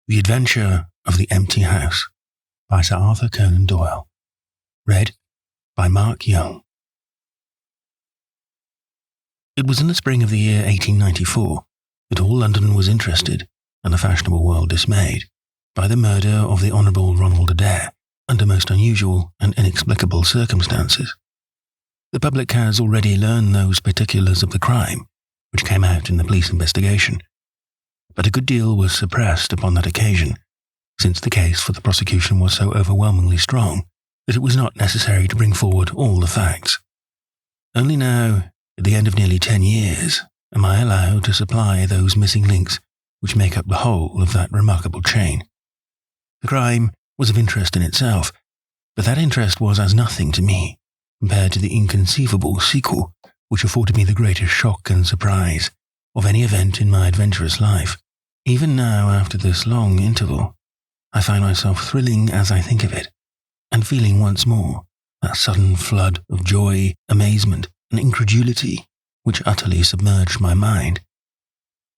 The Adventure of the Empty House by Sir Arthur Conan Doyle. Read by Mark Young. It was in the spring of the year 1894 that all London was interested, and the fashionable world dismayed, by the murder of the Honourable Ronald Adair under most unusual and inexplicable circumstances. The public has already learned those particulars of the crime which came out in the police investigation, but a good deal was suppressed upon that occasion, since the case for the prosecution was so overwhelmingly strong that it was not necessary to bring forward all the facts. Only now, at the end of nearly 10 years, am I allowed to supply those missing links which make up the whole of that remarkable chain. The crime was of interest in itself, but that interest was as nothing to me compared to the inconceivable sequel which afforded me the greatest shock and surprise of any event in my adventurous life. Even now, after this long interval, I find myself thrilling as I think of it, and feeling once more that sudden flood of joy, amazement, and incredulity which utterly submerged my mind.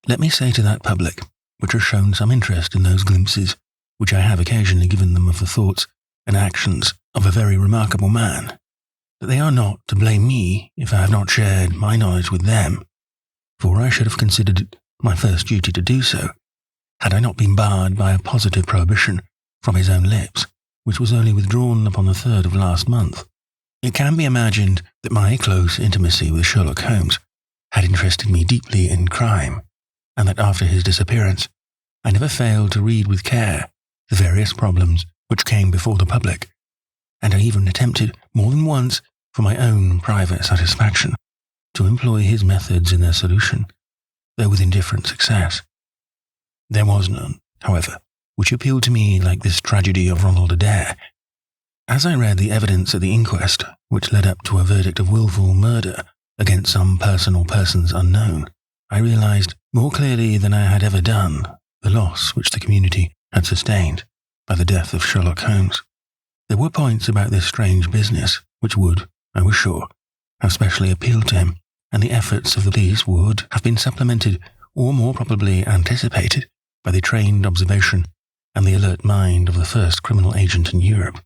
Let me say to that public, which has shown some interest in those glimpses which I have occasionally given them of the thoughts and actions of a very remarkable man, that they are not to blame me if I have not shared my knowledge with them, for I should have considered it my first duty to do so, had I not been barred by a positive prohibition from his own lips, which was only withdrawn upon the 3rd of last month. It can be imagined that my close intimacy with Sherlock Holmes had interested me deeply in crime, and that after his disappearance, I never failed to read with care the various problems which came before the public, and I even attempted more than once, for my own private satisfaction, to employ his methods in their solution, though with indifferent success. There was none, however, which appealed to me like this tragedy of Ronald Adair. As I read the evidence at the inquest, which led up to a verdict of wilful murder against some person or persons unknown, I realized more clearly than I had ever done the loss which the community had sustained by the death of Sherlock Holmes. There were points about this strange business which would, I was sure, have specially appealed to him, and the efforts of the police would have been supplemented, or more probably anticipated, by the trained observation and the alert mind of the first criminal agent in Europe.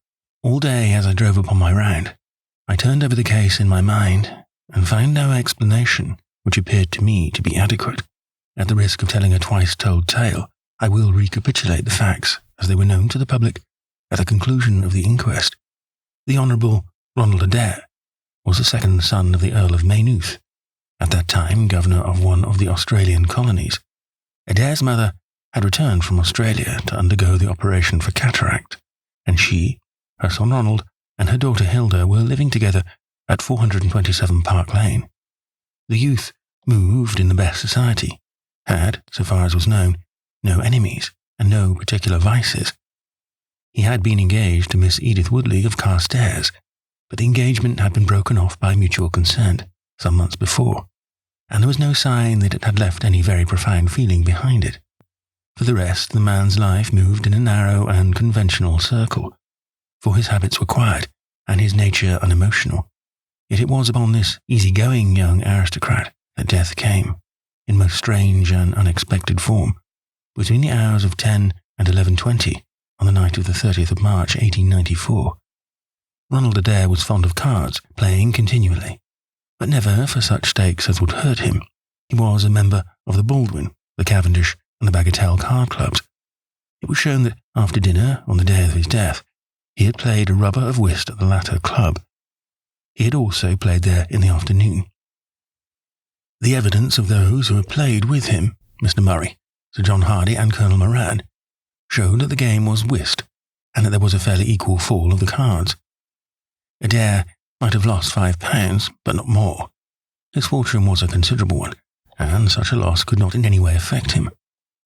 All day as I drove upon my round, I turned over the case in my mind and found no explanation which appeared to me to be adequate. At the risk of telling a twice-told tale, I will recapitulate the facts as they were known to the public at the conclusion of the inquest. The Honourable Ronald Adair was the second son of the Earl of Maynooth, at that time governor of one of the Australian colonies. Adair's mother had returned from Australia to undergo the operation for cataract, and she, her son Ronald, and her daughter Hilda were living together at 427 Park Lane. The youth moved in the best society, had, so far as was known, no enemies and no particular vices. He had been engaged to Miss Edith Woodley of Carstairs, but the engagement had been broken off by mutual consent some months before, and there was no sign that it had left any very profound feeling behind it. For the rest, the man's life moved in a narrow and conventional circle, for his habits were quiet and his nature unemotional. Yet it was upon this easy-going young aristocrat that death came, in most strange and unexpected form, between the hours of 10 and 11:20 on the night of the 30th of March 1894. Ronald Adair was fond of cards, playing continually, but never for such stakes as would hurt him. He was a member of the Baldwin, the Cavendish, and the Bagatelle card clubs. It was shown that after dinner, on the day of his death, he had played a rubber of whist at the latter club. He had also played there in the afternoon. The evidence of those who had played with him, Mr. Murray, Sir John Hardy, and Colonel Moran, showed that the game was whist, and that there was a fairly equal fall of the cards. Adair might have lost £5, but not more. His fortune was a considerable one, and such a loss could not in any way affect him.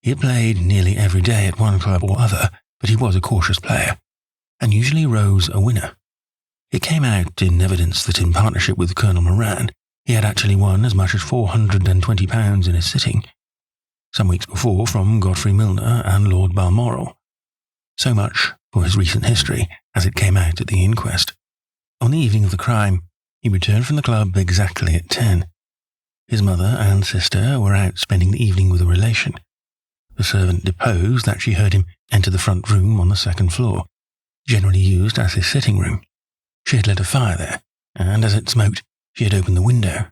He had played nearly every day at one club or other, but he was a cautious player, and usually rose a winner. It came out in evidence that in partnership with Colonel Moran, he had actually won as much as £420 in a sitting, some weeks before from Godfrey Milner and Lord Balmoral. So much for his recent history as it came out at the inquest. On the evening of the crime, he returned from the club exactly at 10. His mother and sister were out spending the evening with a relation. The servant deposed that she heard him enter the front room on the second floor, generally used as his sitting room. She had lit a fire there, and as it smoked, she had opened the window.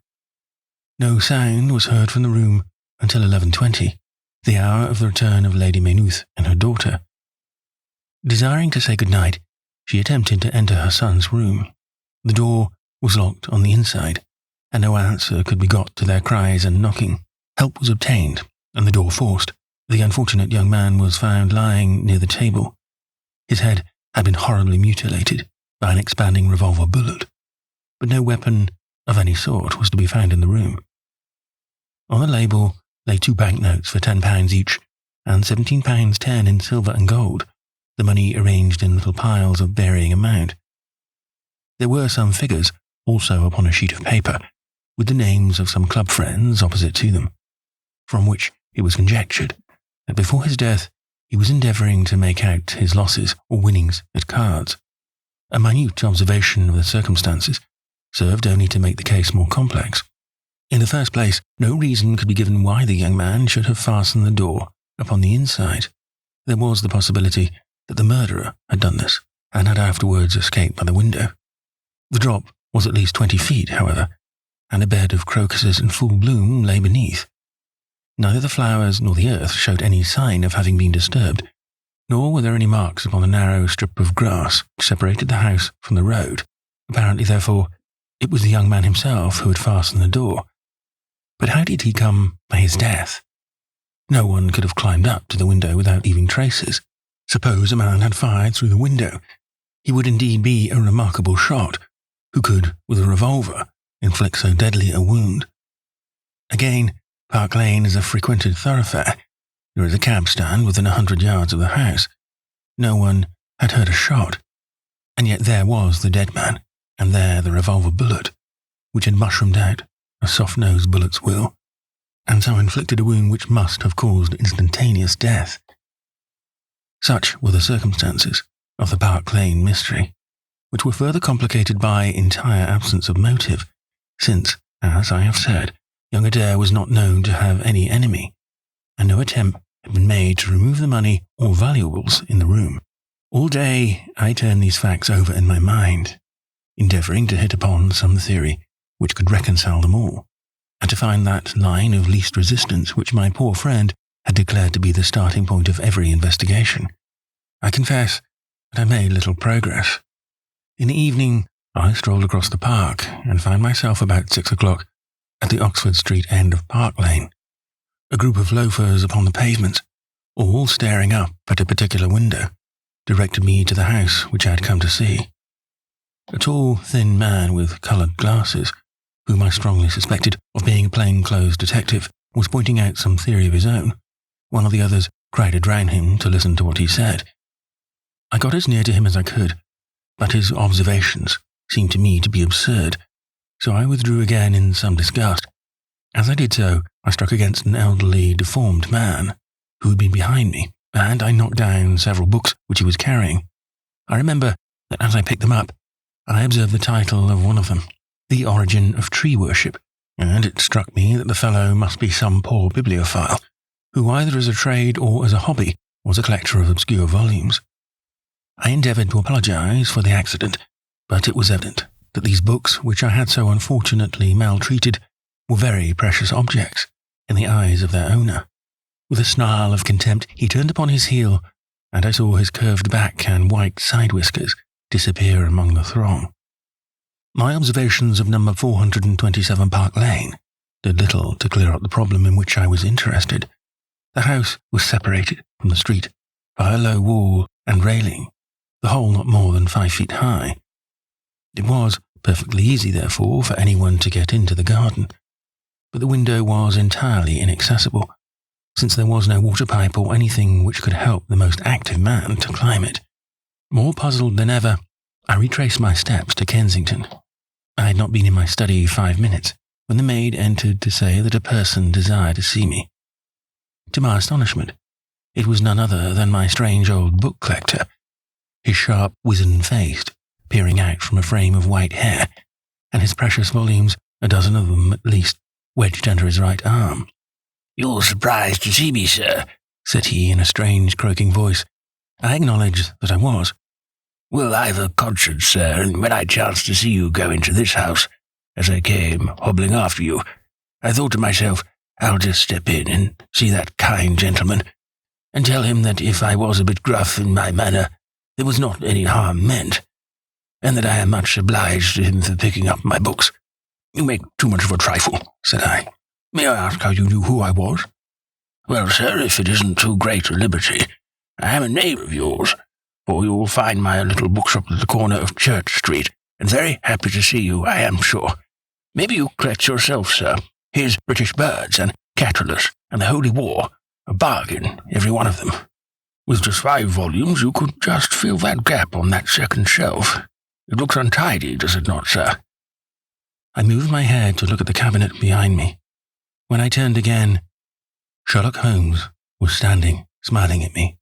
No sound was heard from the room until 11:20, the hour of the return of Lady Maynooth and her daughter. Desiring to say good night, she attempted to enter her son's room. The door was locked on the inside, and no answer could be got to their cries and knocking. Help was obtained, and the door forced. The unfortunate young man was found lying near the table. His head had been horribly mutilated by an expanding revolver bullet, but no weapon of any sort was to be found in the room. On the label lay 2 banknotes for £10 each, and £17.10 in silver and gold, the money arranged in little piles of varying amount. There were some figures also upon a sheet of paper, with the names of some club friends opposite to them, from which it was conjectured that before his death he was endeavouring to make out his losses or winnings at cards. A minute observation of the circumstances served only to make the case more complex. In the first place, no reason could be given why the young man should have fastened the door upon the inside. There was the possibility that the murderer had done this, and had afterwards escaped by the window. The drop was at least 20 feet, however, and a bed of crocuses in full bloom lay beneath. Neither the flowers nor the earth showed any sign of having been disturbed, nor were there any marks upon the narrow strip of grass which separated the house from the road. Apparently, therefore, it was the young man himself who had fastened the door. But how did he come by his death? No one could have climbed up to the window without leaving traces. Suppose a man had fired through the window. He would indeed be a remarkable shot, who could, with a revolver, inflict so deadly a wound. Again, Park Lane is a frequented thoroughfare. There is a cab stand within 100 yards of the house. No one had heard a shot, and yet there was the dead man, and there the revolver bullet, which had mushroomed out, as soft-nosed bullets will, and so inflicted a wound which must have caused instantaneous death. Such were the circumstances of the Park Lane mystery, which were further complicated by entire absence of motive, since, as I have said, young Adair was not known to have any enemy, and no attempt had been made to remove the money or valuables in the room. All day I turned these facts over in my mind, endeavouring to hit upon some theory which could reconcile them all, and to find that line of least resistance which my poor friend had declared to be the starting point of every investigation. I confess that I made little progress. In the evening, I strolled across the park and found myself about 6 o'clock at the Oxford Street end of Park Lane. A group of loafers upon the pavements, all staring up at a particular window, directed me to the house which I had come to see. A tall, thin man with coloured glasses, whom I strongly suspected of being a plain-clothes detective, was pointing out some theory of his own. One of the others crowded round him to listen to what he said. I got as near to him as I could, but his observations seemed to me to be absurd, so I withdrew again in some disgust. As I did so, I struck against an elderly, deformed man who had been behind me, and I knocked down several books which he was carrying. I remember that as I picked them up, I observed the title of one of them, The Origin of Tree Worship, and it struck me that the fellow must be some poor bibliophile, who either as a trade or as a hobby was a collector of obscure volumes. I endeavoured to apologize for the accident, but it was evident that these books, which I had so unfortunately maltreated, were very precious objects in the eyes of their owner. With a snarl of contempt, he turned upon his heel, and I saw his curved back and white side whiskers disappear among the throng. My observations of number 427 Park Lane did little to clear up the problem in which I was interested. The house was separated from the street by a low wall and railing, the whole not more than 5 feet high. It was perfectly easy, therefore, for anyone to get into the garden, but the window was entirely inaccessible, since there was no water pipe or anything which could help the most active man to climb it. More puzzled than ever, I retraced my steps to Kensington. I had not been in my study 5 minutes when the maid entered to say that a person desired to see me. To my astonishment, it was none other than my strange old book collector, his sharp, wizen-face peering out from a frame of white hair, and his precious volumes, a dozen of them at least, wedged under his right arm. "You're surprised to see me, sir," said he in a strange, croaking voice. I acknowledged that I was. Well, I've a conscience, sir, and when I chanced to see you go into this house, as I came, hobbling after you, I thought to myself, I'll just step in and see that kind gentleman, and tell him that if I was a bit gruff in my manner, there was not any harm meant, and that I am much obliged to him for picking up my books. You make too much of a trifle, said I. May I ask how you knew who I was? Well, sir, if it isn't too great a liberty, I am a neighbour of yours, for you will find my little bookshop at the corner of Church Street, and very happy to see you, I am sure. Maybe you collect yourself, sir. Here's British Birds and Catullus and the Holy War, a bargain, every one of them. With just 5 volumes, you could just fill that gap on that second shelf. It looks untidy, does it not, sir? I moved my head to look at the cabinet behind me. When I turned again, Sherlock Holmes was standing, smiling at me,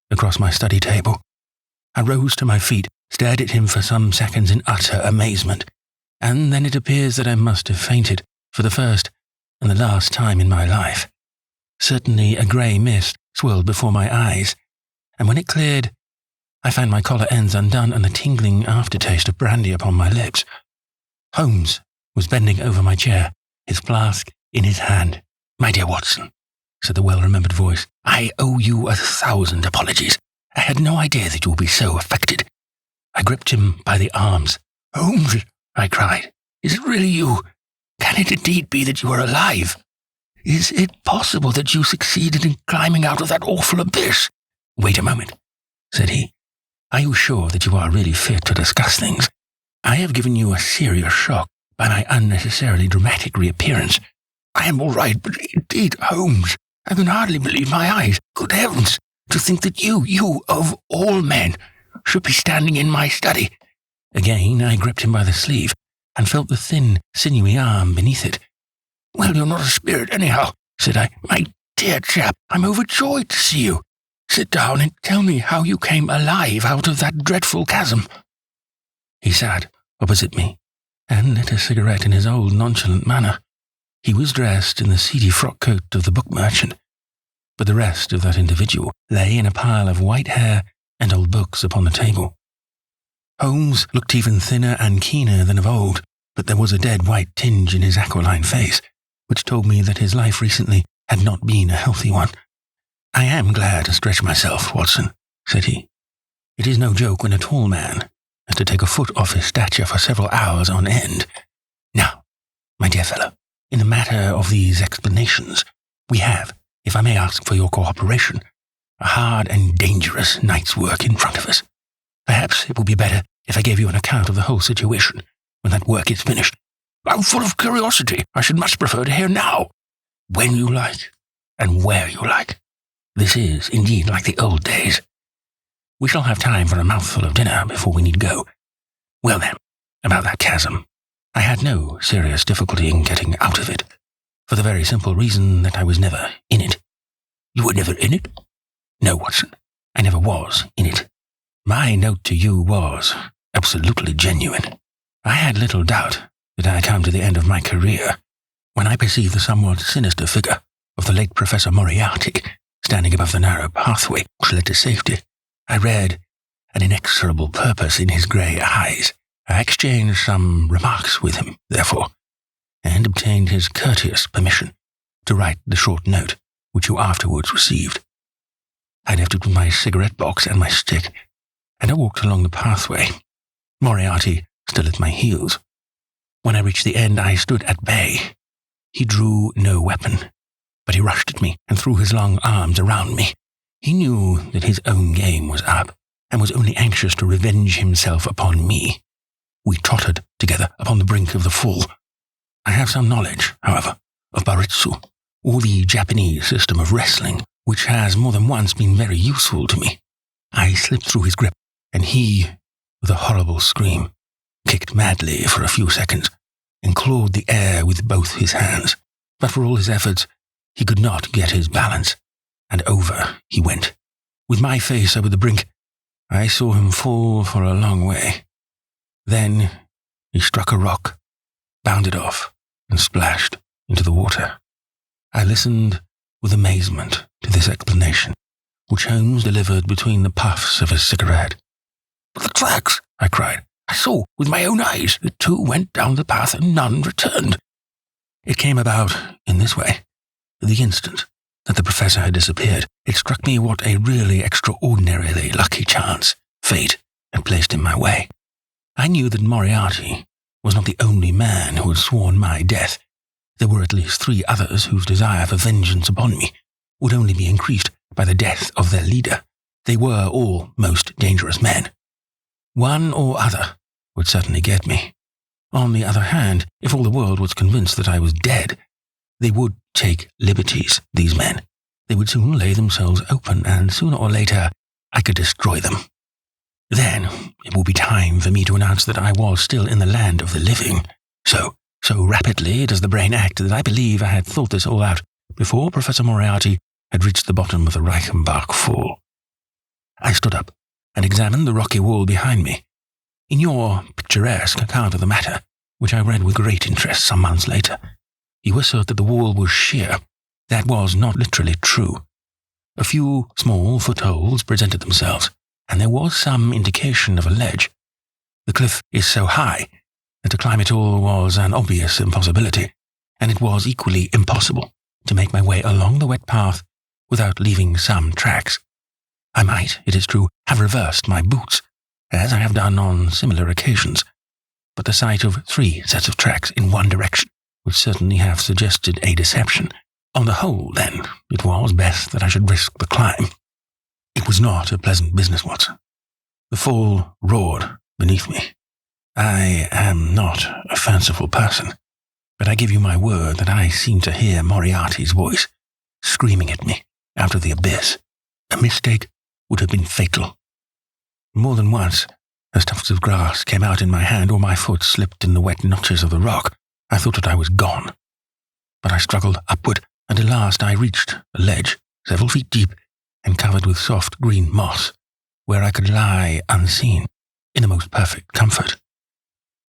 across my study table. I rose to my feet, stared at him for some seconds in utter amazement, and then it appears that I must have fainted for the first and the last time in my life. Certainly a grey mist swirled before my eyes, and when it cleared, I found my collar ends undone and a tingling aftertaste of brandy upon my lips. Holmes was bending over my chair, his flask in his hand. My dear Watson, said the well-remembered voice, I owe you 1,000 apologies. I had no idea that you would be so affected. I gripped him by the arms. Holmes, I cried, is it really you? Can it indeed be that you are alive? Is it possible that you succeeded in climbing out of that awful abyss? Wait a moment, said he. Are you sure that you are really fit to discuss things? I have given you a serious shock by my unnecessarily dramatic reappearance. I am all right, but indeed, Holmes, I can hardly believe my eyes. Good heavens, to think that you, of all men, should be standing in my study. Again, I gripped him by the sleeve and felt the thin, sinewy arm beneath it. Well, you're not a spirit anyhow, said I. My dear chap, I'm overjoyed to see you. Sit down and tell me how you came alive out of that dreadful chasm. He sat opposite me and lit a cigarette in his old nonchalant manner. He was dressed in the seedy frock coat of the book merchant, but the rest of that individual lay in a pile of white hair and old books upon the table. Holmes looked even thinner and keener than of old, but there was a dead white tinge in his aquiline face, which told me that his life recently had not been a healthy one. I am glad to stretch myself, Watson, said he. It is no joke when a tall man has to take a foot off his stature for several hours on end. Now, my dear fellow, in the matter of these explanations, we have, if I may ask for your cooperation, a hard and dangerous night's work in front of us. Perhaps it will be better if I gave you an account of the whole situation when that work is finished. I'm full of curiosity. I should much prefer to hear now. When you like, and where you like. This is, indeed, like the old days. We shall have time for a mouthful of dinner before we need go. Well then, about that chasm. I had no serious difficulty in getting out of it, for the very simple reason that I was never in it. You were never in it? No, Watson, I never was in it. My note to you was absolutely genuine. I had little doubt that I had come to the end of my career when I perceived the somewhat sinister figure of the late Professor Moriarty standing above the narrow pathway which led to safety. I read an inexorable purpose in his grey eyes. I exchanged some remarks with him, therefore, and obtained his courteous permission to write the short note which you afterwards received. I left it with my cigarette box and my stick, and I walked along the pathway, Moriarty still at my heels. When I reached the end, I stood at bay. He drew no weapon, but he rushed at me and threw his long arms around me. He knew that his own game was up, and was only anxious to revenge himself upon me. We tottered together upon the brink of the fall. I have some knowledge, however, of Baritsu, or the Japanese system of wrestling, which has more than once been very useful to me. I slipped through his grip, and he, with a horrible scream, kicked madly for a few seconds, and clawed the air with both his hands. But for all his efforts, he could not get his balance, and over he went. With my face over the brink, I saw him fall for a long way. Then he struck a rock, bounded off, and splashed into the water. I listened with amazement to this explanation, which Holmes delivered between the puffs of his cigarette. "But the tracks," I cried. "I saw with my own eyes that 2 went down the path and none returned." It came about in this way. The instant that the professor had disappeared, it struck me what a really extraordinarily lucky chance fate had placed in my way. I knew that Moriarty was not the only man who had sworn my death. There were at least 3 others whose desire for vengeance upon me would only be increased by the death of their leader. They were all most dangerous men. One or other would certainly get me. On the other hand, if all the world was convinced that I was dead, they would take liberties, these men. They would soon lay themselves open, and sooner or later I could destroy them. Then it would be time for me to announce that I was still in the land of the living. So rapidly does the brain act that I believe I had thought this all out before Professor Moriarty had reached the bottom of the Reichenbach Fall. I stood up and examined the rocky wall behind me. In your picturesque account of the matter, which I read with great interest some months later, you assert that the wall was sheer. That was not literally true. A few small footholds presented themselves, and there was some indication of a ledge. The cliff is so high that to climb it all was an obvious impossibility, and it was equally impossible to make my way along the wet path without leaving some tracks. I might, it is true, have reversed my boots, as I have done on similar occasions, but the sight of 3 sets of tracks in one direction would certainly have suggested a deception. On the whole, then, it was best that I should risk the climb. It was not a pleasant business, Watson. The fall roared beneath me. I am not a fanciful person, but I give you my word that I seemed to hear Moriarty's voice screaming at me out of the abyss. A mistake would have been fatal. More than once, as tufts of grass came out in my hand or my foot slipped in the wet notches of the rock, I thought that I was gone. But I struggled upward, and at last I reached a ledge several feet deep and covered with soft green moss, where I could lie unseen in the most perfect comfort.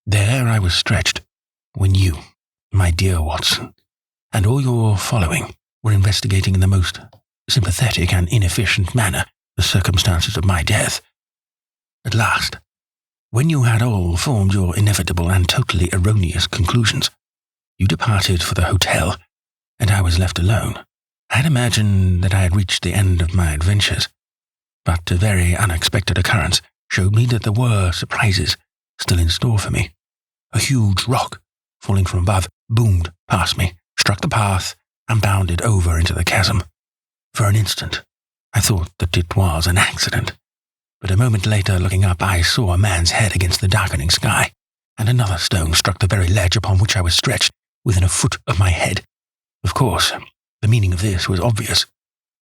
There I was stretched when you, my dear Watson, and all your following were investigating in the most sympathetic and inefficient manner the circumstances of my death. At last, when you had all formed your inevitable and totally erroneous conclusions, you departed for the hotel, and I was left alone. I had imagined that I had reached the end of my adventures, but a very unexpected occurrence showed me that there were surprises still in store for me. A huge rock, falling from above, boomed past me, struck the path, and bounded over into the chasm. For an instant, I thought that it was an accident, but a moment later, looking up, I saw a man's head against the darkening sky, and another stone struck the very ledge upon which I was stretched, within a foot of my head. Of course, the meaning of this was obvious.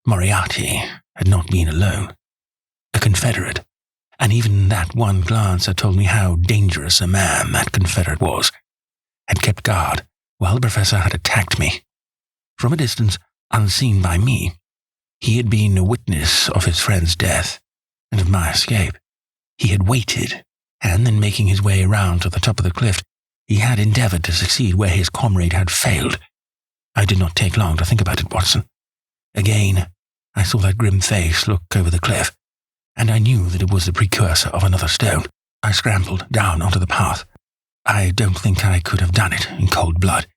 Moriarty had not been alone. A confederate, and even that one glance had told me how dangerous a man that confederate was, had kept guard while the professor had attacked me. From a distance, unseen by me, he had been a witness of his friend's death and of my escape. He had waited, and then making his way round to the top of the cliff, he had endeavored to succeed where his comrade had failed. I did not take long to think about it, Watson. Again, I saw that grim face look over the cliff, and I knew that it was the precursor of another stone. I scrambled down onto the path. I don't think I could have done it in cold blood.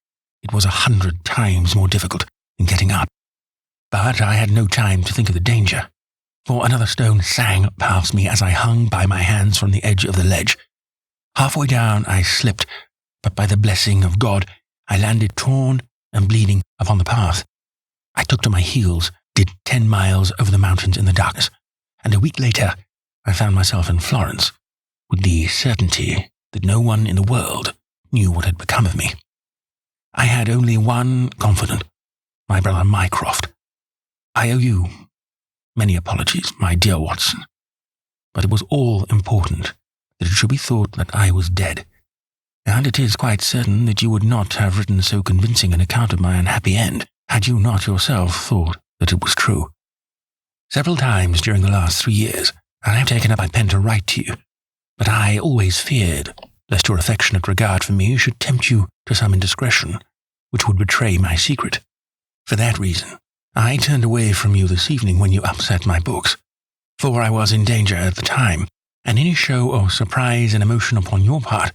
It was 100 times more difficult than getting up. But I had no time to think of the danger, for another stone sang past me as I hung by my hands from the edge of the ledge. Halfway down I slipped, but by the blessing of God, I landed torn and bleeding upon the path. I took to my heels, did 10 miles over the mountains in the darkness, and a week later I found myself in Florence, with the certainty that no one in the world knew what had become of me. I had only one confidant, my brother Mycroft. I owe you many apologies, my dear Watson, but it was all important that it should be thought that I was dead, and it is quite certain that you would not have written so convincing an account of my unhappy end had you not yourself thought that it was true. Several times during the last 3 years I have taken up my pen to write to you, but I always feared lest your affectionate regard for me should tempt you to some indiscretion which would betray my secret. For that reason, I turned away from you this evening when you upset my books, for I was in danger at the time, and any show of surprise and emotion upon your part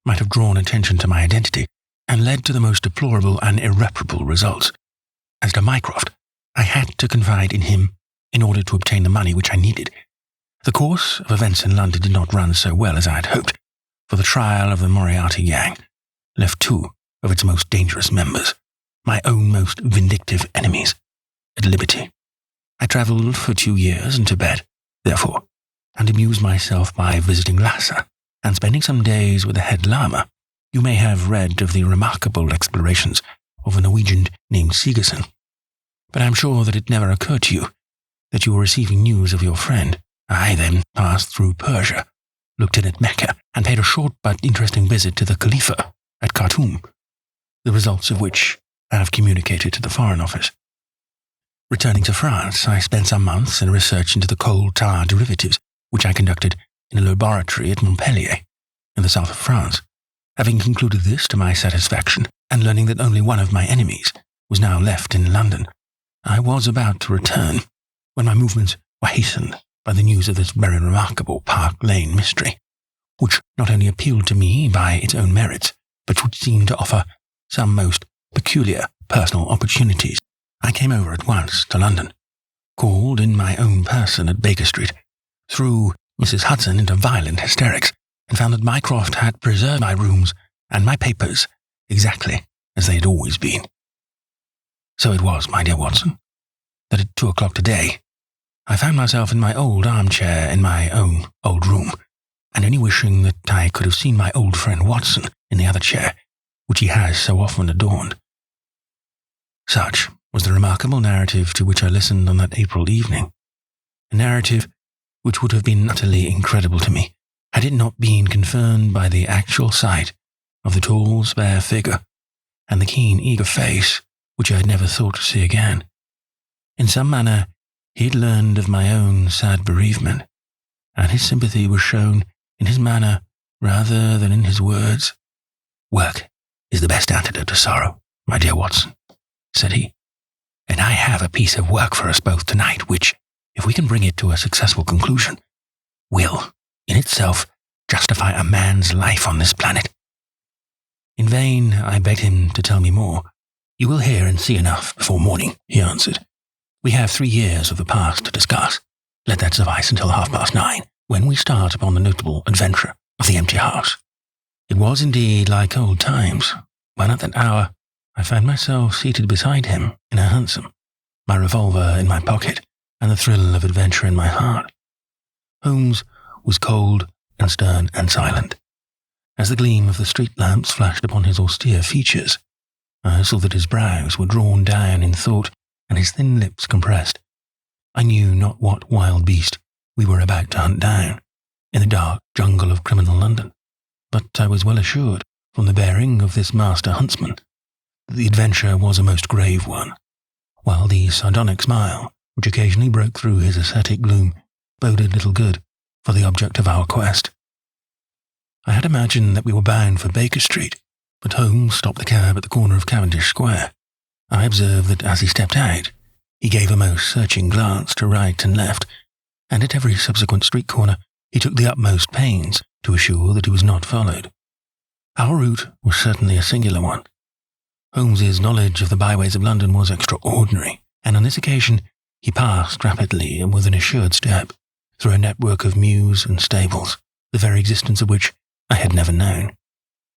might have drawn attention to my identity and led to the most deplorable and irreparable results. As to Mycroft, I had to confide in him in order to obtain the money which I needed. The course of events in London did not run so well as I had hoped, for the trial of the Moriarty gang left two of its most dangerous members, my own most vindictive enemies, at liberty. I travelled for 2 years in Tibet, therefore, and amused myself by visiting Lhasa and spending some days with the head lama. You may have read of the remarkable explorations of a Norwegian named Sigerson, but I am sure that it never occurred to you that you were receiving news of your friend. I then passed through Persia, looked in at Mecca, and paid a short but interesting visit to the Khalifa at Khartoum, the results of which I have communicated to the Foreign Office. Returning to France, I spent some months in research into the coal tar derivatives, which I conducted in a laboratory at Montpellier, in the south of France. Having concluded this to my satisfaction, and learning that only one of my enemies was now left in London, I was about to return, when my movements were hastened by the news of this very remarkable Park Lane mystery, which not only appealed to me by its own merits, but which seemed to offer some most peculiar personal opportunities. I came over at once to London, called in my own person at Baker Street, threw Mrs. Hudson into violent hysterics, and found that Mycroft had preserved my rooms and my papers exactly as they had always been. So it was, my dear Watson, that at 2 o'clock today, I found myself in my old armchair in my own old room, and only wishing that I could have seen my old friend Watson in the other chair, which he has so often adorned. Such was the remarkable narrative to which I listened on that April evening, a narrative which would have been utterly incredible to me had it not been confirmed by the actual sight of the tall, spare figure and the keen, eager face which I had never thought to see again. In some manner, he had learned of my own sad bereavement, and his sympathy was shown in his manner rather than in his words. "Work is the best antidote to sorrow, my dear Watson," said he, "and I have a piece of work for us both tonight which, if we can bring it to a successful conclusion, will, in itself, justify a man's life on this planet." In vain I begged him to tell me more. "You will hear and see enough before morning," he answered. "We have 3 years of the past to discuss. Let that suffice until 9:30, when we start upon the notable adventure of the empty house." It was indeed like old times, when at that hour I found myself seated beside him in a hansom, my revolver in my pocket, and the thrill of adventure in my heart. Holmes was cold and stern and silent. As the gleam of the street lamps flashed upon his austere features, I saw that his brows were drawn down in thought and his thin lips compressed. I knew not what wild beast we were about to hunt down in the dark jungle of criminal London, but I was well assured, from the bearing of this master huntsman, that the adventure was a most grave one, while the sardonic smile, which occasionally broke through his ascetic gloom, boded little good for the object of our quest. I had imagined that we were bound for Baker Street, but Holmes stopped the cab at the corner of Cavendish Square. I observed that as he stepped out, he gave a most searching glance to right and left, and at every subsequent street corner he took the utmost pains to assure that he was not followed. Our route was certainly a singular one. Holmes's knowledge of the byways of London was extraordinary, and on this occasion he passed rapidly and with an assured step through a network of mews and stables, the very existence of which I had never known.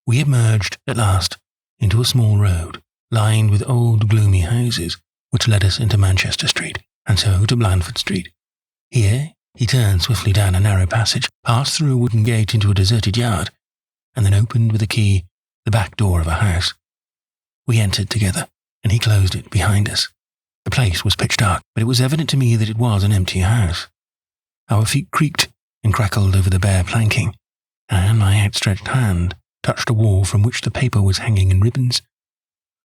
We emerged, at last, into a small road, lined with old gloomy houses, which led us into Manchester Street, and so to Blandford Street. Here he turned swiftly down a narrow passage, passed through a wooden gate into a deserted yard, and then opened with a key the back door of a house. We entered together, and he closed it behind us. The place was pitch dark, but it was evident to me that it was an empty house. Our feet creaked and crackled over the bare planking, and my outstretched hand touched a wall from which the paper was hanging in ribbons.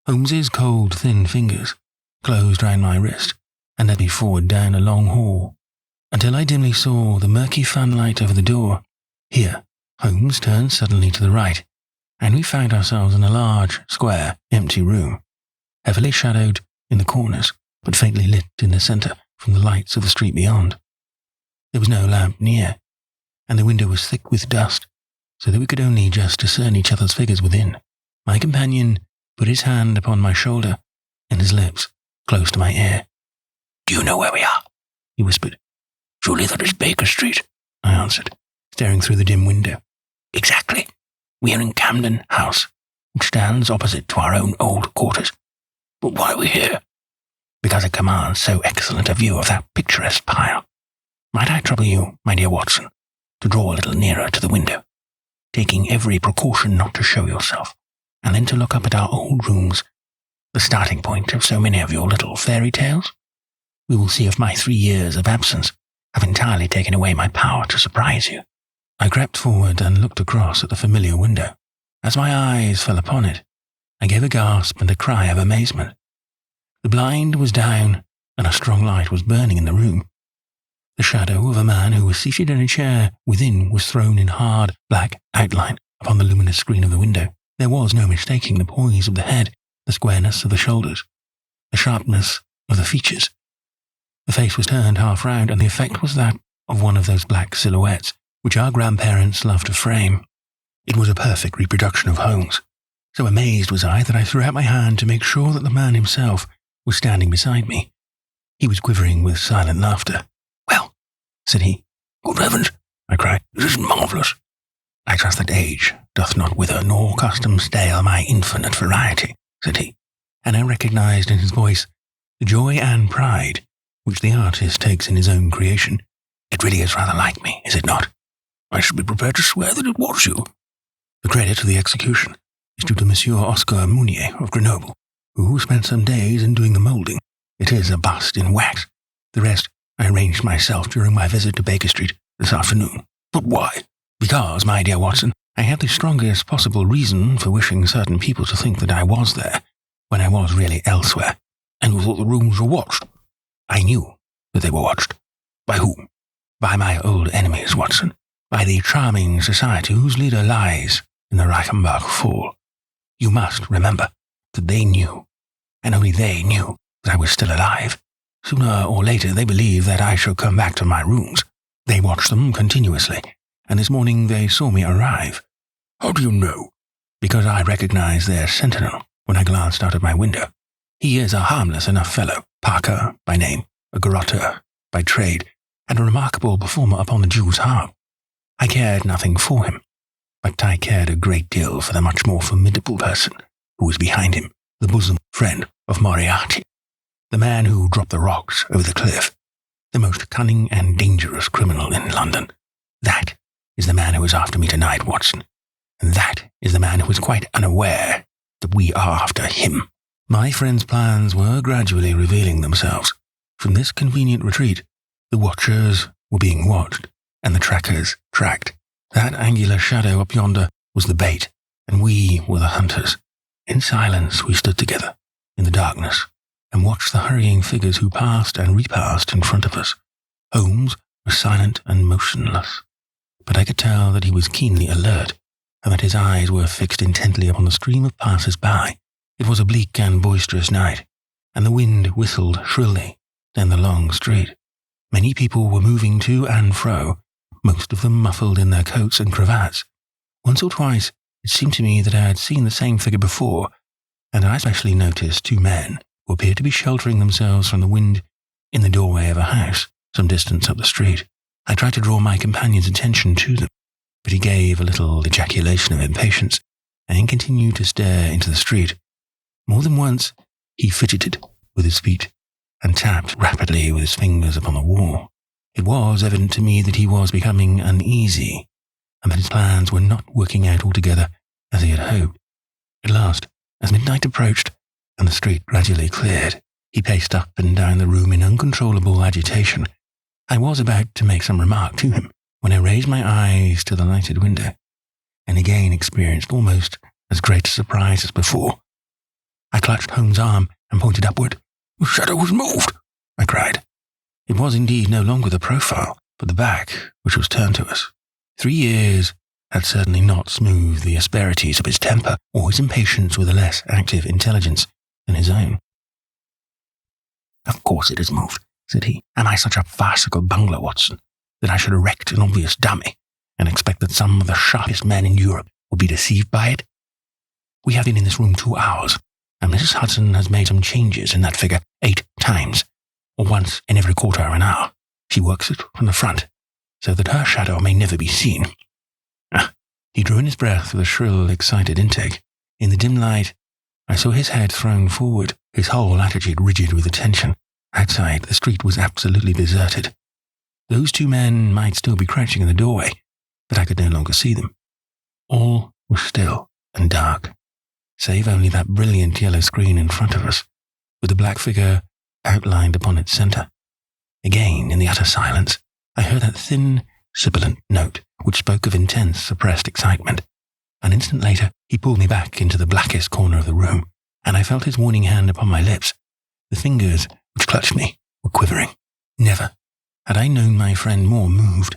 Holmes's cold, thin fingers closed round my wrist and led me forward down a long hall, until I dimly saw the murky fanlight over the door. Here, Holmes turned suddenly to the right, and we found ourselves in a large, square, empty room, heavily shadowed in the corners but faintly lit in the centre from the lights of the street beyond. There was no lamp near, and the window was thick with dust, so that we could only just discern each other's figures within. My companion put his hand upon my shoulder and his lips close to my ear. "Do you know where we are?" he whispered. "Surely that is Baker Street," I answered, staring through the dim window. "Exactly. We are in Camden House, which stands opposite to our own old quarters. But why are we here?" "Because it commands so excellent a view of that picturesque pile. Might I trouble you, my dear Watson, to draw a little nearer to the window, taking every precaution not to show yourself, and then to look up at our old rooms, the starting point of so many of your little fairy tales? We will see if my 3 years of absence have entirely taken away my power to surprise you." I crept forward and looked across at the familiar window. As my eyes fell upon it, I gave a gasp and a cry of amazement. The blind was down, and a strong light was burning in the room. The shadow of a man who was seated in a chair within was thrown in hard, black outline upon the luminous screen of the window. There was no mistaking the poise of the head, the squareness of the shoulders, the sharpness of the features. The face was turned half round, and the effect was that of one of those black silhouettes which our grandparents loved to frame. It was a perfect reproduction of Holmes. So amazed was I that I threw out my hand to make sure that the man himself was standing beside me. He was quivering with silent laughter. "Well," said he. "Good heavens," I cried. "this is marvellous." "I trust that age doth not wither, nor custom stale my infinite variety," said he, and I recognized in his voice the joy and pride which the artist takes in his own creation. "It really is rather like me, is it not?" "I should be prepared to swear that it was you." "The credit of the execution is due to Monsieur Oscar Mounier of Grenoble, who spent some days in doing the moulding. It is a bust in wax. The rest I arranged myself during my visit to Baker Street this afternoon." "But why?" "Because, my dear Watson, I had the strongest possible reason for wishing certain people to think that I was there, when I was really elsewhere." "And you thought the rooms were watched?" "I knew that they were watched." "By whom?" "By my old enemies, Watson. By the charming society whose leader lies in the Reichenbach Falls. You must remember that they knew, and only they knew, that I was still alive. Sooner or later they believed that I should come back to my rooms. They watched them continuously, and this morning they saw me arrive." "How do you know?" "Because I recognized their sentinel when I glanced out of my window. He is a harmless enough fellow, Parker by name, a garrotter by trade, and a remarkable performer upon the Jew's harp. I cared nothing for him, but I cared a great deal for the much more formidable person who was behind him, the bosom friend of Moriarty, the man who dropped the rocks over the cliff, the most cunning and dangerous criminal in London. That is the man who is after me tonight, Watson, and that is the man who is quite unaware that we are after him." My friend's plans were gradually revealing themselves. From this convenient retreat, the watchers were being watched, and the trackers tracked. That angular shadow up yonder was the bait, and we were the hunters. In silence we stood together, in the darkness, and watched the hurrying figures who passed and repassed in front of us. Holmes was silent and motionless, but I could tell that he was keenly alert, and that his eyes were fixed intently upon the stream of passers-by. It was a bleak and boisterous night, and the wind whistled shrilly down the long street. Many people were moving to and fro, most of them muffled in their coats and cravats. Once or twice it seemed to me that I had seen the same figure before, and I especially noticed 2 men who appeared to be sheltering themselves from the wind in the doorway of a house some distance up the street. I tried to draw my companion's attention to them, but he gave a little ejaculation of impatience and continued to stare into the street. More than once he fidgeted with his feet and tapped rapidly with his fingers upon the wall. It was evident to me that he was becoming uneasy, and that his plans were not working out altogether as he had hoped. At last, as midnight approached and the street gradually cleared, he paced up and down the room in uncontrollable agitation. I was about to make some remark to him when I raised my eyes to the lighted window, and again experienced almost as great a surprise as before. I clutched Holmes' arm and pointed upward. "The shadow was moved," I cried. It was indeed no longer the profile, but the back which was turned to us. 3 years had certainly not smoothed the asperities of his temper or his impatience with a less active intelligence than his own. "Of course it has moved," said he. "Am I such a farcical bungler, Watson, that I should erect an obvious dummy and expect that some of the sharpest men in Europe will be deceived by it? We have been in this room 2 hours, and Mrs. Hudson has made some changes in that figure 8 times, or once in every quarter of an hour. She works it from the front, so that her shadow may never be seen." He drew in his breath with a shrill, excited intake. In the dim light, I saw his head thrown forward, his whole attitude rigid with attention. Outside, the street was absolutely deserted. Those 2 men might still be crouching in the doorway, but I could no longer see them. All was still and dark, save only that brilliant yellow screen in front of us, with the black figure outlined upon its centre. Again, in the utter silence, I heard that thin, sibilant note which spoke of intense, suppressed excitement. An instant later, he pulled me back into the blackest corner of the room, and I felt his warning hand upon my lips. The fingers which clutched me were quivering. Never had I known my friend more moved,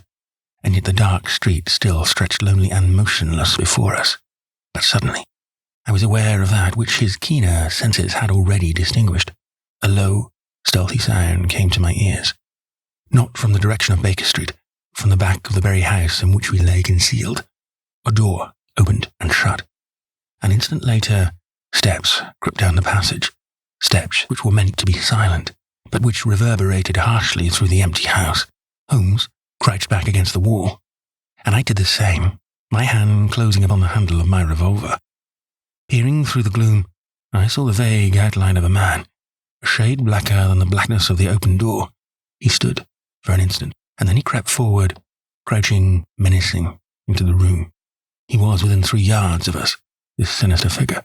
and yet the dark street still stretched lonely and motionless before us. But suddenly, I was aware of that which his keener senses had already distinguished. A low, stealthy sound came to my ears, not from the direction of Baker Street, but from the back of the very house in which we lay concealed. A door opened and shut. An instant later, steps crept down the passage, steps which were meant to be silent, but which reverberated harshly through the empty house. Holmes crouched back against the wall, and I did the same, my hand closing upon the handle of my revolver. Peering through the gloom, I saw the vague outline of a man, a shade blacker than the blackness of the open door. He stood for an instant, and then he crept forward, crouching, menacing, into the room. He was within 3 yards of us, this sinister figure,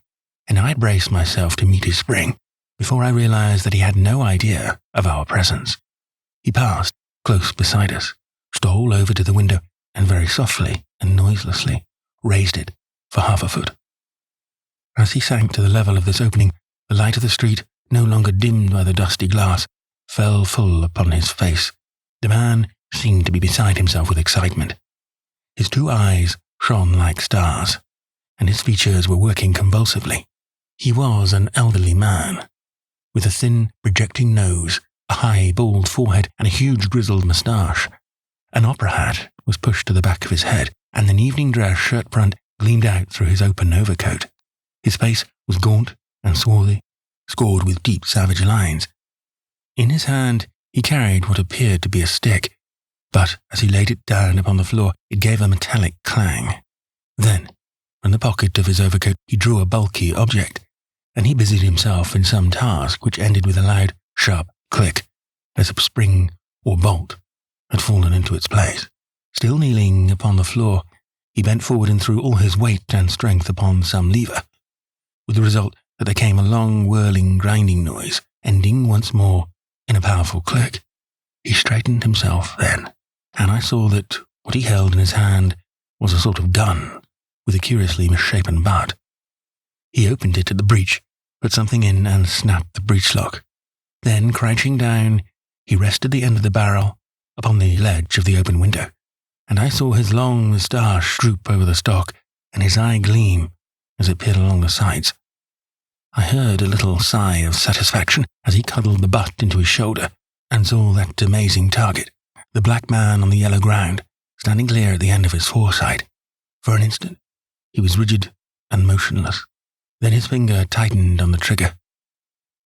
and I braced myself to meet his spring before I realized that he had no idea of our presence. He passed close beside us, stole over to the window, and very softly and noiselessly raised it for half a foot. As he sank to the level of this opening, the light of the street, no longer dimmed by the dusty glass, fell full upon his face. The man seemed to be beside himself with excitement. His 2 eyes shone like stars, and his features were working convulsively. He was an elderly man, with a thin, projecting nose, a high, bald forehead, and a huge grizzled moustache. An opera hat was pushed to the back of his head, and an evening dress shirt front gleamed out through his open overcoat. His face was gaunt and swarthy, scored with deep, savage lines. In his hand he carried what appeared to be a stick, but as he laid it down upon the floor, it gave a metallic clang. Then, from the pocket of his overcoat, he drew a bulky object, and he busied himself in some task which ended with a loud, sharp click, as if a spring or bolt had fallen into its place. Still kneeling upon the floor, he bent forward and threw all his weight and strength upon some lever, with the result that there came a long, whirling, grinding noise, ending once more in a powerful click. He straightened himself then, and I saw that what he held in his hand was a sort of gun with a curiously misshapen butt. He opened it at the breech, put something in, and snapped the breech lock. Then, crouching down, he rested the end of the barrel upon the ledge of the open window, and I saw his long moustache droop over the stock and his eye gleam as it peered along the sides. I heard a little sigh of satisfaction as he cuddled the butt into his shoulder and saw that amazing target, the black man on the yellow ground, standing clear at the end of his foresight. For an instant, he was rigid and motionless. Then his finger tightened on the trigger.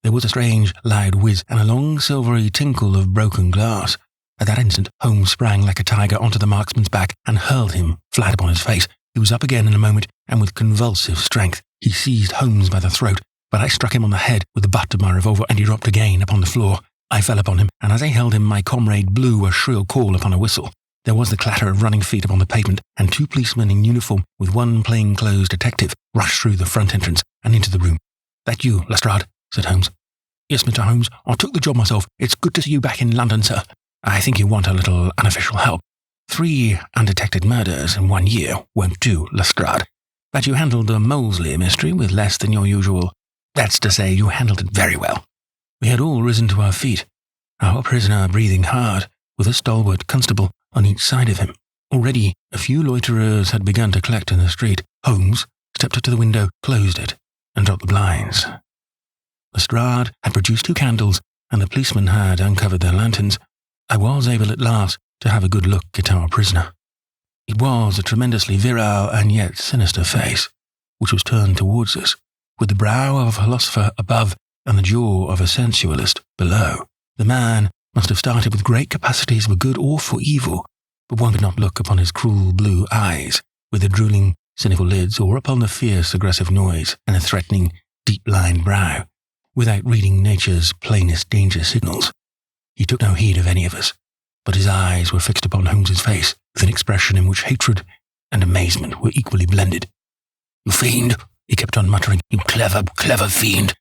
There was a strange, loud whiz and a long silvery tinkle of broken glass. At that instant, Holmes sprang like a tiger onto the marksman's back and hurled him flat upon his face. He was up again in a moment, and with convulsive strength, he seized Holmes by the throat, but I struck him on the head with the butt of my revolver, and he dropped again upon the floor. I fell upon him, and as I held him, my comrade blew a shrill call upon a whistle. There was the clatter of running feet upon the pavement, and 2 policemen in uniform with 1 plainclothes detective rushed through the front entrance and into the room. "That you, Lestrade?" said Holmes. "Yes, Mr. Holmes. I took the job myself. It's good to see you back in London, sir. I think you want a little unofficial help. 3 undetected murders in 1 year won't do, Lestrade. But you handled the Molesley mystery with less than your usual. That's to say, you handled it very well." We had all risen to our feet, our prisoner breathing hard, with a stalwart constable on each side of him. Already, a few loiterers had begun to collect in the street. Holmes stepped up to the window, closed it, and dropped the blinds. Lestrade had produced 2 candles and the policemen had uncovered their lanterns, I was able at last to have a good look at our prisoner. It was a tremendously virile and yet sinister face, which was turned towards us, with the brow of a philosopher above and the jaw of a sensualist below. The man must have started with great capacities for good or for evil, but one could not look upon his cruel blue eyes, with the drooling, cynical lids, or upon the fierce, aggressive nose and the threatening, deep-lined brow, without reading nature's plainest danger signals. He took no heed of any of us, but his eyes were fixed upon Holmes's face with an expression in which hatred and amazement were equally blended. "You fiend," he kept on muttering. "You clever, clever fiend."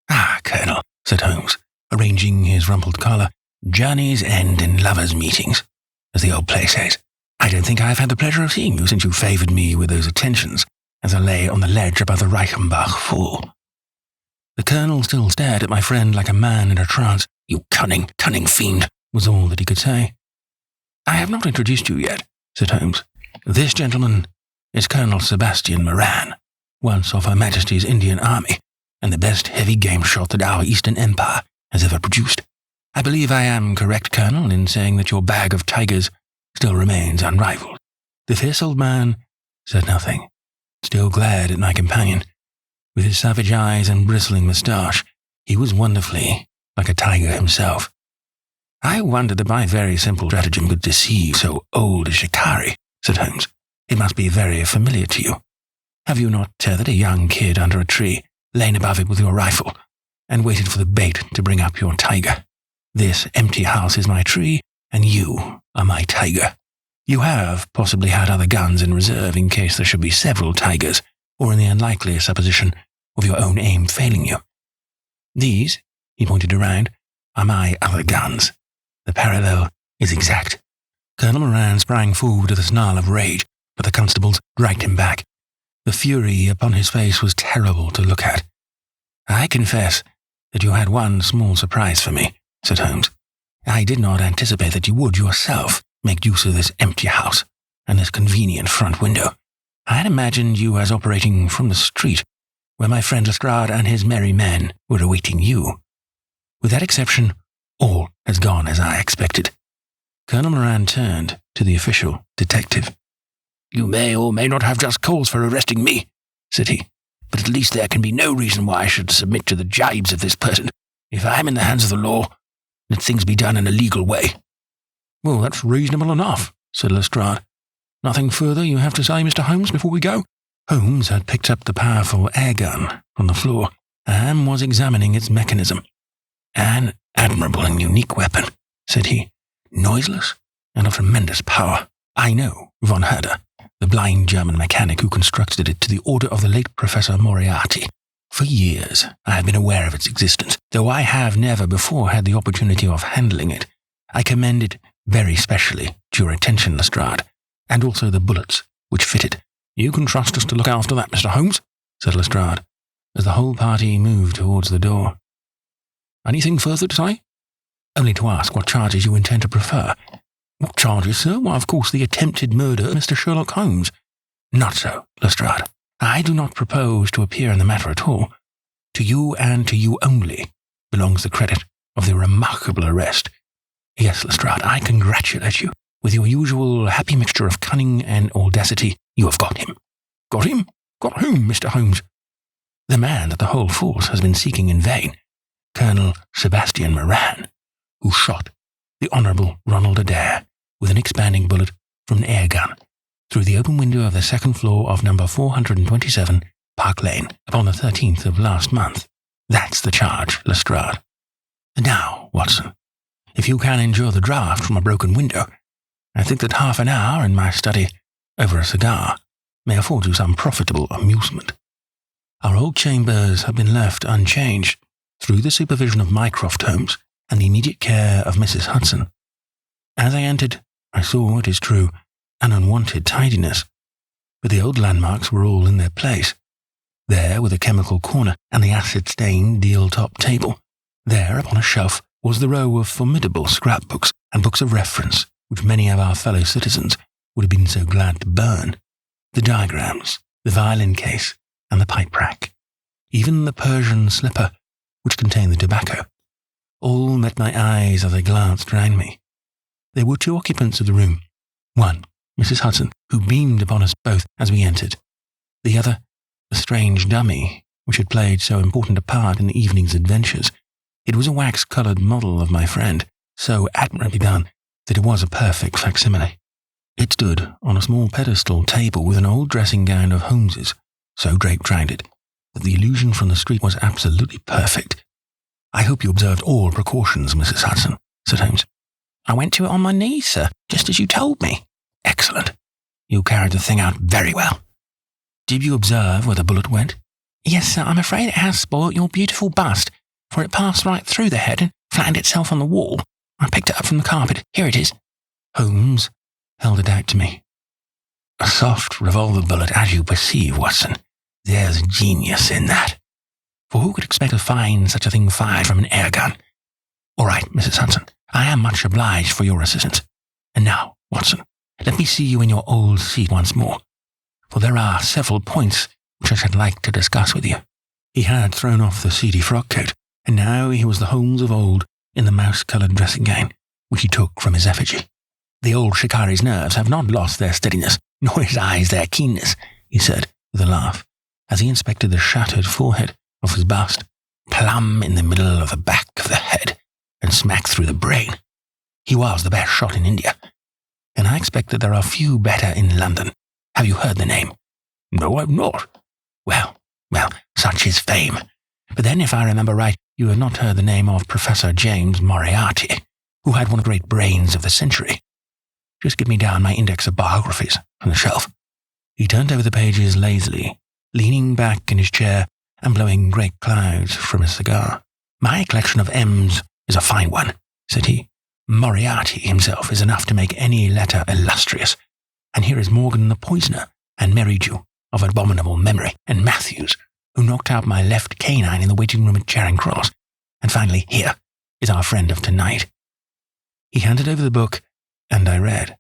"Ah, Colonel," said Holmes, arranging his rumpled collar, "journeys end in lovers' meetings, as the old play says. I don't think I have had the pleasure of seeing you since you favoured me with those attentions as I lay on the ledge above the Reichenbach Falls." The Colonel still stared at my friend like a man in a trance. "You cunning, cunning fiend," was all that he could say. "I have not introduced you yet," said Holmes. "This gentleman is Colonel Sebastian Moran, once of Her Majesty's Indian Army, and the best heavy game shot that our Eastern Empire has ever produced. I believe I am correct, Colonel, in saying that your bag of tigers still remains unrivaled." The fierce old man said nothing, still glared at my companion. With his savage eyes and bristling moustache, he was wonderfully like a tiger himself. "I wondered that my very simple stratagem could deceive so old a shikari," said Holmes. "It must be very familiar to you. Have you not tethered a young kid under a tree, lain above it with your rifle, and waited for the bait to bring up your tiger? This empty house is my tree, and you are my tiger. You have possibly had other guns in reserve in case there should be several tigers, or in the unlikely supposition of your own aim failing you. These," he pointed around, "are my other guns. The parallel is exact." Colonel Moran sprang forward with a snarl of rage, but the constables dragged him back. The fury upon his face was terrible to look at. "I confess that you had one small surprise for me," said Holmes. "I did not anticipate that you would yourself make use of this empty house and this convenient front window. I had imagined you as operating from the street, where my friend Lestrade and his merry men were awaiting you. With that exception, all has gone as I expected." Colonel Moran turned to the official detective. "You may or may not have just cause for arresting me," said he, "but at least there can be no reason why I should submit to the jibes of this person. If I am in the hands of the law, let things be done in a legal way." "Well, that's reasonable enough," said Lestrade. "Nothing further you have to say, Mr. Holmes, before we go?" Holmes had picked up the powerful air gun from the floor and was examining its mechanism. "An admirable and unique weapon," said he, "noiseless and of tremendous power. I know von Herder, the blind German mechanic who constructed it to the order of the late Professor Moriarty. For years I have been aware of its existence, though I have never before had the opportunity of handling it. I commend it very specially to your attention, Lestrade, and also the bullets which fit it." "You can trust us to look after that, Mr. Holmes," said Lestrade, as the whole party moved towards the door. "Anything further to say?" "Only to ask what charges you intend to prefer." "What charges, sir? Why, of course, the attempted murder of Mr. Sherlock Holmes." "Not so, Lestrade. I do not propose to appear in the matter at all. To you and to you only belongs the credit of the remarkable arrest. Yes, Lestrade, I congratulate you. With your usual happy mixture of cunning and audacity, you have got him." "Got him? Got whom, Mr. Holmes?" "The man that the whole force has been seeking in vain, Colonel Sebastian Moran, who shot the Honourable Ronald Adair with an expanding bullet from an air gun through the open window of the second floor of number 427 Park Lane upon the 13th of last month. That's the charge, Lestrade. And now, Watson, if you can endure the draught from a broken window, I think that half an hour in my study over a cigar may afford you some profitable amusement. Our old chambers have been left unchanged through the supervision of Mycroft Holmes and the immediate care of Mrs. Hudson. As I entered, I saw, it is true, an unwonted tidiness, but the old landmarks were all in their place. There were the chemical corner and the acid-stained deal-top table. There, upon a shelf, was the row of formidable scrapbooks and books of reference which many of our fellow citizens would have been so glad to burn. The diagrams, the violin case, and the pipe rack. Even the Persian slipper, which contained the tobacco. All met my eyes as I glanced round me. There were 2 occupants of the room. One, Mrs. Hudson, who beamed upon us both as we entered. The other, a strange dummy, which had played so important a part in the evening's adventures. It was a wax-coloured model of my friend, so admirably done that it was a perfect facsimile. It stood on a small pedestal table with an old dressing gown of Holmes's, so draped round it that the illusion from the street was absolutely perfect. "I hope you observed all precautions, Mrs. Hudson," said Holmes. "I went to it on my knees, sir, just as you told me." "Excellent. You carried the thing out very well. Did you observe where the bullet went?" "Yes, sir, I'm afraid it has spoilt your beautiful bust, for it passed right through the head and flattened itself on the wall. I picked it up from the carpet. Here it is." Holmes held it out to me. "A soft revolver bullet, as you perceive, Watson. There's genius in that. For who could expect to find such a thing fired from an air gun? All right, Mrs. Hudson, I am much obliged for your assistance. And now, Watson, let me see you in your old seat once more, for there are several points which I should like to discuss with you." He had thrown off the seedy frock-coat, and now he was the Holmes of old in the mouse-coloured dressing gown, which he took from his effigy. "The old shikari's nerves have not lost their steadiness, nor his eyes their keenness," he said with a laugh, as he inspected the shattered forehead of his bust, plumb in the middle of the back of the head, and smack through the brain. "He was the best shot in India, and I expect that there are few better in London. Have you heard the name?" "No, I've not." Well, such is fame. But then, if I remember right, you have not heard the name of Professor James Moriarty, who had one of the great brains of the century. Just give me down my index of biographies from the shelf." He turned over the pages lazily, leaning back in his chair and blowing great clouds from his cigar. "My collection of M's is a fine one," said he. "Moriarty himself is enough to make any letter illustrious. And here is Morgan the poisoner, and Merridew, of abominable memory, and Matthews, who knocked out my left canine in the waiting room at Charing Cross. And finally, here is our friend of tonight." He handed over the book, and I read.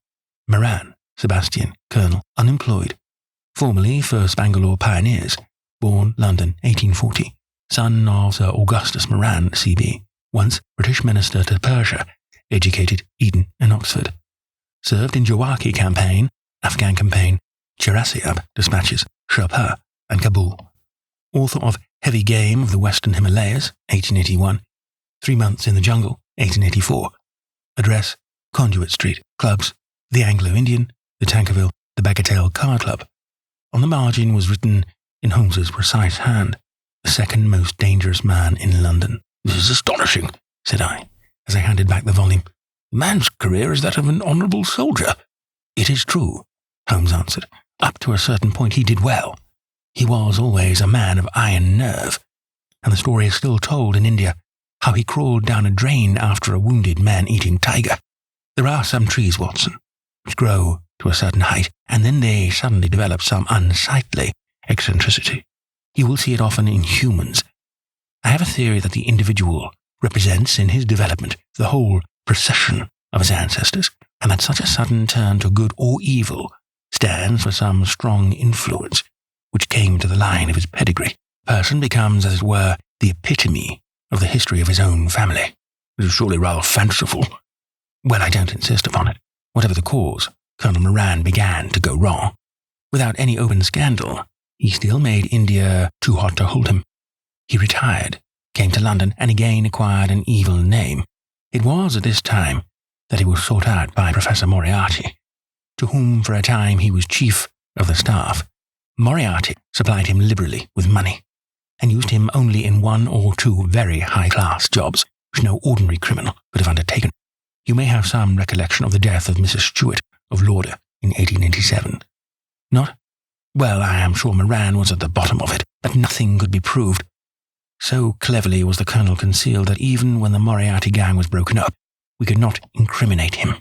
Moran, Sebastian, Colonel, unemployed. Formerly First Bangalore Pioneers. Born London, 1840. Son of Sir Augustus Moran, C.B. Once British Minister to Persia. Educated Eton and Oxford. Served in Jawaki Campaign, Afghan Campaign, Cherasiab Dispatches, Sherpa, and Kabul. Author of Heavy Game of the Western Himalayas, 1881. 3 Months in the Jungle, 1884. Address, Conduit Street. Clubs, the Anglo-Indian, the Tankerville, the Bagatelle Card Club. On the margin was written, in Holmes's precise hand, "The second most dangerous man in London." "This is astonishing," said I, as I handed back the volume. "The man's career is that of an honourable soldier." "It is true," Holmes answered. "Up to a certain point he did well. He was always a man of iron nerve, and the story is still told in India, how he crawled down a drain after a wounded man-eating tiger. There are some trees, Watson, which grow to a certain height, and then they suddenly develop some unsightly eccentricity. You will see it often in humans. I have a theory that the individual represents in his development the whole procession of his ancestors, and that such a sudden turn to good or evil stands for some strong influence which came to the line of his pedigree. A person becomes, as it were, the epitome of the history of his own family. It is surely rather fanciful. Well, I don't insist upon it. Whatever the cause, Colonel Moran began to go wrong. Without any open scandal, he still made India too hot to hold him. He retired, came to London, and again acquired an evil name. It was at this time that he was sought out by Professor Moriarty, to whom for a time he was chief of the staff. Moriarty supplied him liberally with money, and used him only in 1 or 2 very high-class jobs, which no ordinary criminal could have undertaken. You may have some recollection of the death of Mrs. Stewart of Lauder in 1887. Not? Well, I am sure Moran was at the bottom of it, but nothing could be proved. So cleverly was the colonel concealed that even when the Moriarty gang was broken up, we could not incriminate him.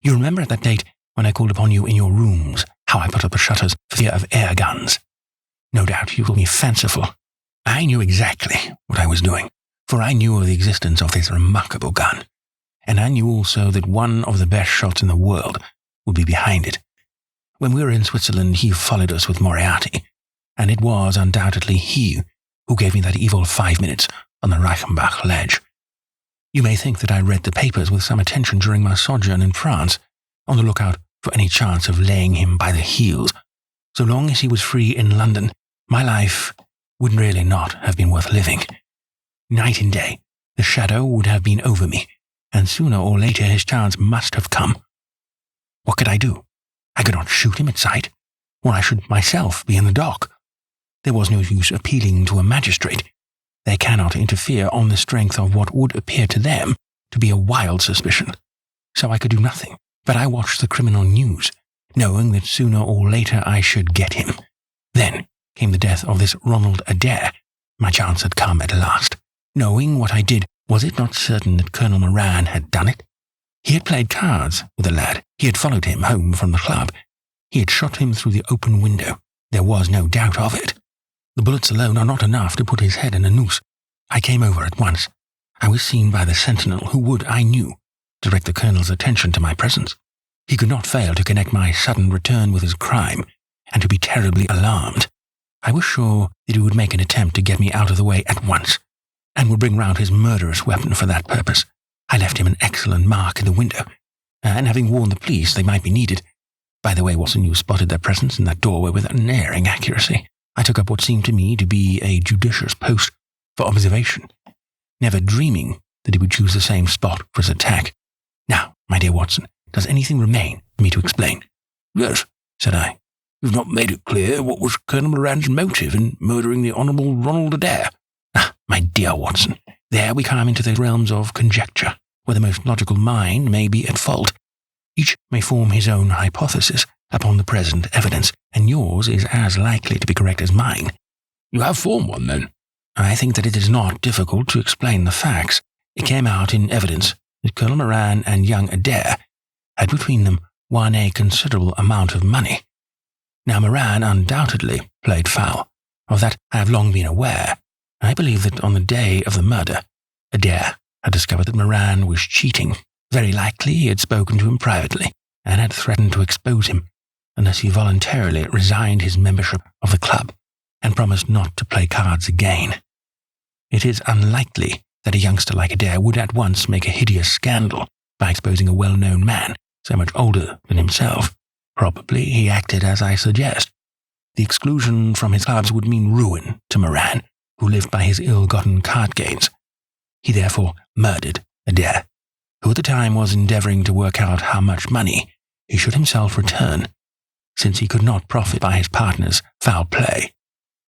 You remember at that date when I called upon you in your rooms, how I put up the shutters for fear of air guns? No doubt you will be fanciful. I knew exactly what I was doing, for I knew of the existence of this remarkable gun, and I knew also that one of the best shots in the world would be behind it. When we were in Switzerland, he followed us with Moriarty, and it was undoubtedly he who gave me that evil 5 minutes on the Reichenbach ledge. You may think that I read the papers with some attention during my sojourn in France, on the lookout for any chance of laying him by the heels. So long as he was free in London, my life would really not have been worth living. Night and day, the shadow would have been over me, and sooner or later his chance must have come. What could I do? I could not shoot him at sight, or I should myself be in the dock. There was no use appealing to a magistrate. They cannot interfere on the strength of what would appear to them to be a wild suspicion. So I could do nothing, but I watched the criminal news, knowing that sooner or later I should get him. Then came the death of this Ronald Adair. My chance had come at last. Knowing what I did, was it not certain that Colonel Moran had done it? He had played cards with the lad. He had followed him home from the club. He had shot him through the open window. There was no doubt of it. The bullets alone are not enough to put his head in a noose. I came over at once. I was seen by the sentinel who would, I knew, direct the colonel's attention to my presence. He could not fail to connect my sudden return with his crime, and to be terribly alarmed. I was sure that he would make an attempt to get me out of the way at once, and would bring round his murderous weapon for that purpose. I left him an excellent mark in the window, and having warned the police they might be needed. By the way, Watson, you spotted their presence in that doorway with unerring accuracy. I took up what seemed to me to be a judicious post for observation, never dreaming that he would choose the same spot for his attack. Now, my dear Watson, does anything remain for me to explain? Yes, said I. You've not made it clear what was Colonel Moran's motive in murdering the Honourable Ronald Adair. My dear Watson, there we come into the realms of conjecture, where the most logical mind may be at fault. Each may form his own hypothesis upon the present evidence, and yours is as likely to be correct as mine. You have formed one, then? I think that it is not difficult to explain the facts. It came out in evidence that Colonel Moran and young Adair had between them won a considerable amount of money. Now Moran undoubtedly played foul. Of that I have long been aware. I believe that on the day of the murder, Adair had discovered that Moran was cheating. Very likely he had spoken to him privately, and had threatened to expose him unless he voluntarily resigned his membership of the club and promised not to play cards again. It is unlikely that a youngster like Adair would at once make a hideous scandal by exposing a well-known man so much older than himself. Probably he acted as I suggest. The exclusion from his clubs would mean ruin to Moran, who lived by his ill-gotten card gains. He therefore murdered Adair, who at the time was endeavouring to work out how much money he should himself return, since he could not profit by his partner's foul play.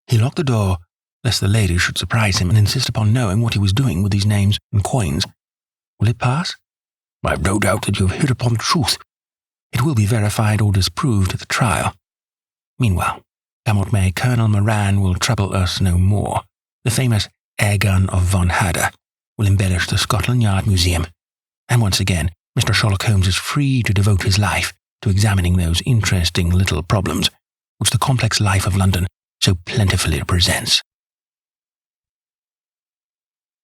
He locked the door, lest the lady should surprise him and insist upon knowing what he was doing with these names and coins. Will it pass? I have no doubt that you have hit upon the truth. It will be verified or disproved at the trial. Meanwhile, come what may, Colonel Moran will trouble us no more. The famous air gun of Von Hader will embellish the Scotland Yard Museum, and once again, Mr. Sherlock Holmes is free to devote his life to examining those interesting little problems which the complex life of London so plentifully presents.